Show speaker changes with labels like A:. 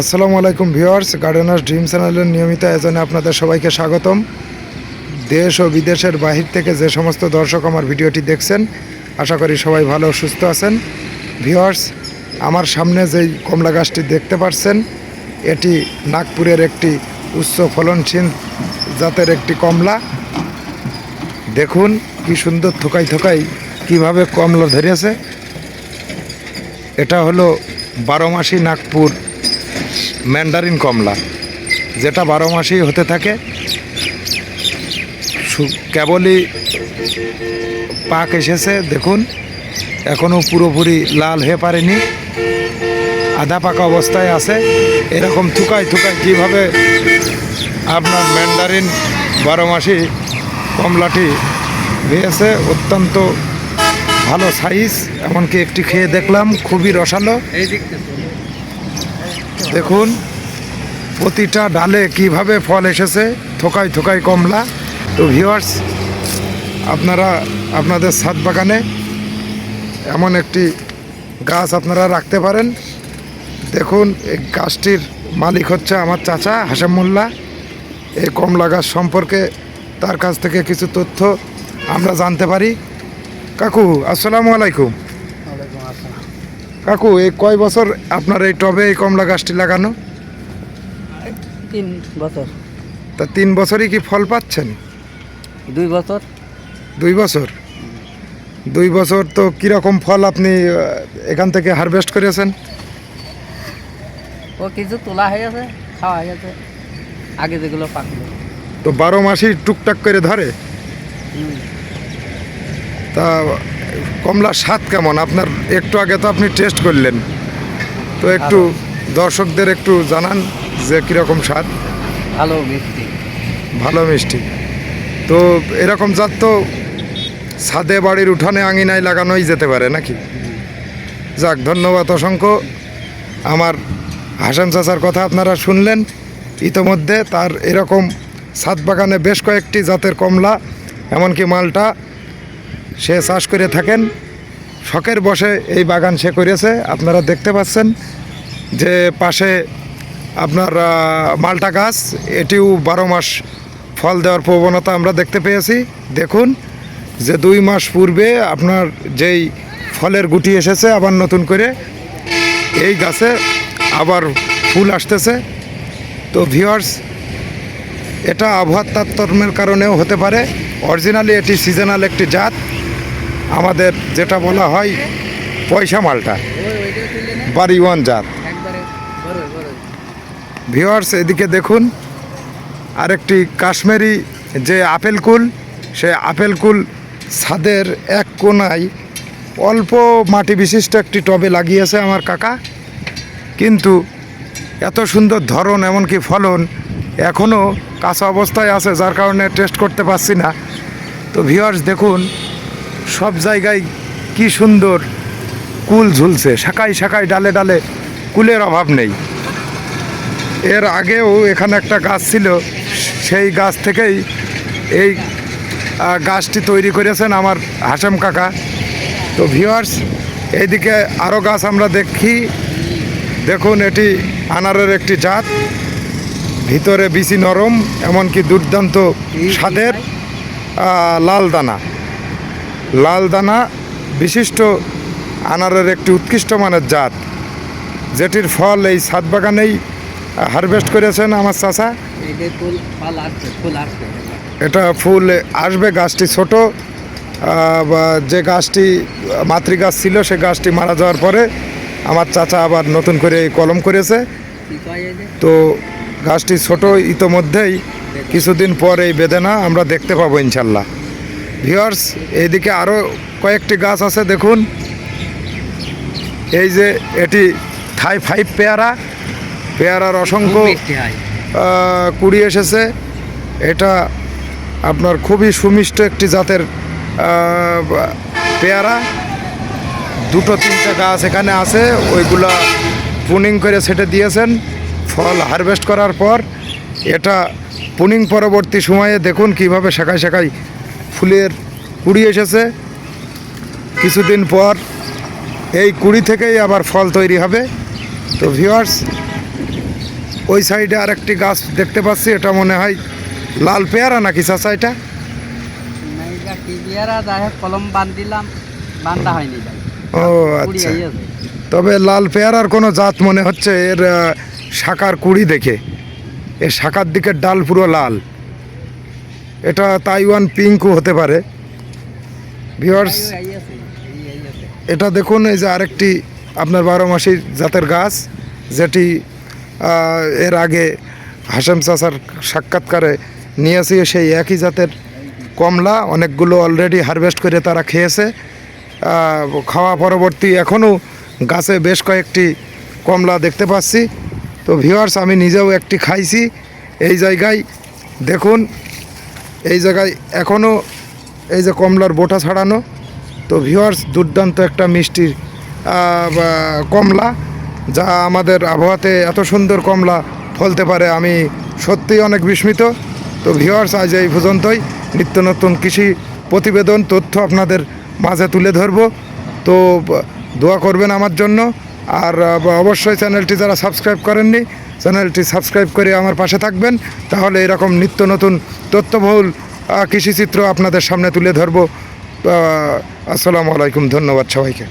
A: আসসালামু আলাইকুম viewers, গার্ডেনার্স dream চ্যানেলের নিয়মিত আয়োজনে আপনাদের সবাইকে স্বাগতম। দেশ ও বিদেশের বাহির থেকে যে সমস্ত দর্শক আমার ভিডিওটি দেখছেন, আশা করি সবাই ভালো ও সুস্থ আছেন। ভিউয়ার্স, আমার সামনে যেই কমলা গাছটি দেখতে পাচ্ছেন, এটি নাগপুরের একটি উচ্চ ফলনশীল জাতের একটি কমলা। দেখুন কি সুন্দর থোকাই থোকাই কীভাবে কমলা ধরেছে। এটা হলো 12 মাসি নাগপুর ম্যান্ডারিন কমলা, যেটা 12 মাসই হতে থাকে। কেবলই পাক এসেছে, দেখুন এখনও পুরোপুরি লাল হয়ে পারেনি, আধা পাকা অবস্থায় আছে। এরকম থুকাই থুকাই কীভাবে আপনার ম্যান্ডারিন 12 মাসি কমলাটি হয়েছে, অত্যন্ত ভালো সাইজ। এমনকি একটি খেয়ে দেখলাম, খুবই রসালো। দেখুন প্রতিটা ডালে কিভাবে ফল এসেছে, থোকাই থোকাই কমলা। তো ভিউয়ার্স, আপনারা আপনাদের ছাদ বাগানে এমন একটি গাছ আপনারা রাখতে পারেন। দেখুন এই গাছটির মালিক হচ্ছে আমার চাচা হাশেম মোল্লা। এই কমলা গাছ সম্পর্কে তার কাছ থেকে কিছু তথ্য আমরা জানতে পারি। কাকু, আসসালামু আলাইকুম। কাকু, এই কয় বছর আপনার এই টবে এই কমলা গাছটি লাগানো?
B: 3 বছর।
A: তা 3 বছরই কি ফল পাচ্ছেন?
B: 2 বছর।
A: 2 বছর? 2 বছর তো কীরকম ফল আপনি এখান থেকে হারভেস্ট করেছেন?
B: ও কিছু তোলা হয়ে গেছে, খাওয়া হয়ে গেছে, আগে যেগুলো পাকলো।
A: তো 12 মাসই টুকটাক করে ধরে। তা কমলার স্বাদ কেমন আপনার? একটু আগে তো আপনি টেস্ট করলেন, তো একটু দর্শকদের একটু জানান যে কীরকম স্বাদ।
B: ভালো মিষ্টি।
A: ভালো মিষ্টি। তো এরকম জাত তো ছাদে, বাড়ির উঠানে, আঙিনায় লাগানোই যেতে পারে নাকি? যাক, ধন্যবাদ অসংখ্য। আমার হাসান চাচার কথা আপনারা শুনলেন ইতোমধ্যে। তার এরকম ছাদ বাগানে বেশ কয়েকটি জাতের কমলা, এমনকি মালটা সে চাষ করে থাকেন। শখের বসে এই বাগান সে করেছে। আপনারা দেখতে পাচ্ছেন যে পাশে আপনার মালটা গাছ, এটিও 12 মাস ফল দেওয়ার প্রবণতা আমরা দেখতে পেয়েছি। দেখুন যে 2 মাস পূর্বে আপনার যেই ফলের গুটি এসেছে, আবার নতুন করে এই গাছে আবার ফুল আসতেছে। তো ভিউয়ার্স, এটা আবহাওয়ার তারতম্যের কারণেও হতে পারে। অরিজিনালি এটি সিজনাল একটি জাত, আমাদের যেটা বলা হয় পয়সা মালটা, বাড়িওয়ান জাত। ভিউয়ার্স, এদিকে দেখুন আরেকটি কাশ্মীরি যে আপেল কুল, সে আপেল কুল ছাদের এক কোনায় অল্প মাটি বিশিষ্ট একটি টবে লাগিয়েছে আমার কাকা। কিন্তু এত সুন্দর ধরন, এমনকি ফলন এখনও কাঁচা অবস্থায় আছে, যার কারণে টেস্ট করতে পারছি না। তো ভিউয়ার্স, দেখুন সব জায়গায় কি সুন্দর কুল ঝুলছে, শাখায় শাখায়, ডালে ডালে কুলের অভাব নেই। এর আগেও এখানে একটা গাছ ছিল, সেই গাছ থেকেই এই গাছটি তৈরি করেছেন আমার হাশেম কাকা। তো ভিউয়ার্স, এইদিকে আরও গাছ আমরা দেখি। দেখুন এটি আনারের একটি জাত, ভিতরে বিচি নরম, এমনকি দুর্দান্ত স্বাদের লাল দানা বিশিষ্ট আনারের একটি উৎকৃষ্ট মানের জাত, যেটির ফল এই ছাদ বাগানেই হারভেস্ট করেছেন আমার চাচা। এটা ফুল আসবে। গাছটি ছোট, যে গাছটি মাতৃগাছ ছিল সে গাছটি মারা যাওয়ার পরে আমার চাচা আবার নতুন করে কলম করেছে। তো গাছটি ছোট, ইতোমধ্যেই কিছুদিন পর এই বেদনা আমরা দেখতে পাবো ইনশাল্লাহ। ভিউয়ার্স, এইদিকে আরও কয়েকটি গাছ আছে। দেখুন এই যে এটি থাই 5 পেয়ারার অসংখ্য কুড়ি এসেছে। এটা আপনার খুবই সুমিষ্ট একটি জাতের পেয়ারা। 2-3টা গাছ এখানে আছে, ওইগুলা পুনিং করে ছেটে দিয়েছেন। ফল হারভেস্ট করার পর এটা পুনিং পরবর্তী সময়ে দেখুন কিভাবে শাখায় শাখায় ফুলের কুড়ি এসেছে। কিছুদিন পর এই কুড়ি থেকেই আবার ফল তৈরি হবে। তো ভিউয়ার্স, ওই সাইডে আরেকটি গাছ দেখতে পাচ্ছি, এটা মনে হয় লাল পেয়ারা নাকি চাচা এটা?
B: নাইকা কি বিয়ারা যাই হোক কলম বান্ধিলাম, বান্ধা হয়নি ভাই।
A: ও
B: কুড়ি
A: আচ্ছা,
B: আইয়াছে।
A: তবে লাল পেয়ারার কোনো জাত মনে হচ্ছে, এর শাখার কুড়ি দেখে এর শাখার দিকের ডাল পুরো লাল। এটা তাইওয়ান পিঙ্কও হতে পারে ভিউয়ার্স।
B: এই আইয়াছে, এই আইয়াছে।
A: এটা দেখুন, এই যে আরেকটি আপনার 12 মাসি জাতের গাছ, যেটি এর আগে হাশেম চাচার সাক্ষাৎকারে নিয়েছি, সেই একই জাতের কমলা। অনেকগুলো অলরেডি হারভেস্ট করে তারা খেয়েছে। খাওয়া পরবর্তী এখনও গাছে বেশ কয়েকটি কমলা দেখতে পাচ্ছি। তো ভিউয়ার্স, আমি নিজেও একটি খাইছি এই জায়গায়। দেখুন, এই জায়গায় এখনও এই যে কমলার বোটা ছাড়ানো। তো ভিউয়ার্স, দুর্দান্ত একটা মিষ্টি কমলা, যা আমাদের আবহাওয়াতে এত সুন্দর কমলা ফলতে পারে আমি সত্যিই অনেক বিস্মিত। তো ভিউয়ার্স, আজ এই পর্যন্তই। নিত্য নতুন কৃষি প্রতিবেদন তথ্য আপনাদের মাঝে তুলে ধরবো। তো দোয়া করবেন আমার জন্য। আর অবশ্যই চ্যানেলটি যারা সাবস্ক্রাইব করেননি, চ্যানেলটি সাবস্ক্রাইব করে আমার পাশে থাকবেন। তাহলে এরকম নিত্য নতুন তথ্যবহুল কৃষিচিত্র আপনাদের সামনে তুলে ধরবো। আসসালামু আলাইকুম, ধন্যবাদ সবাইকে।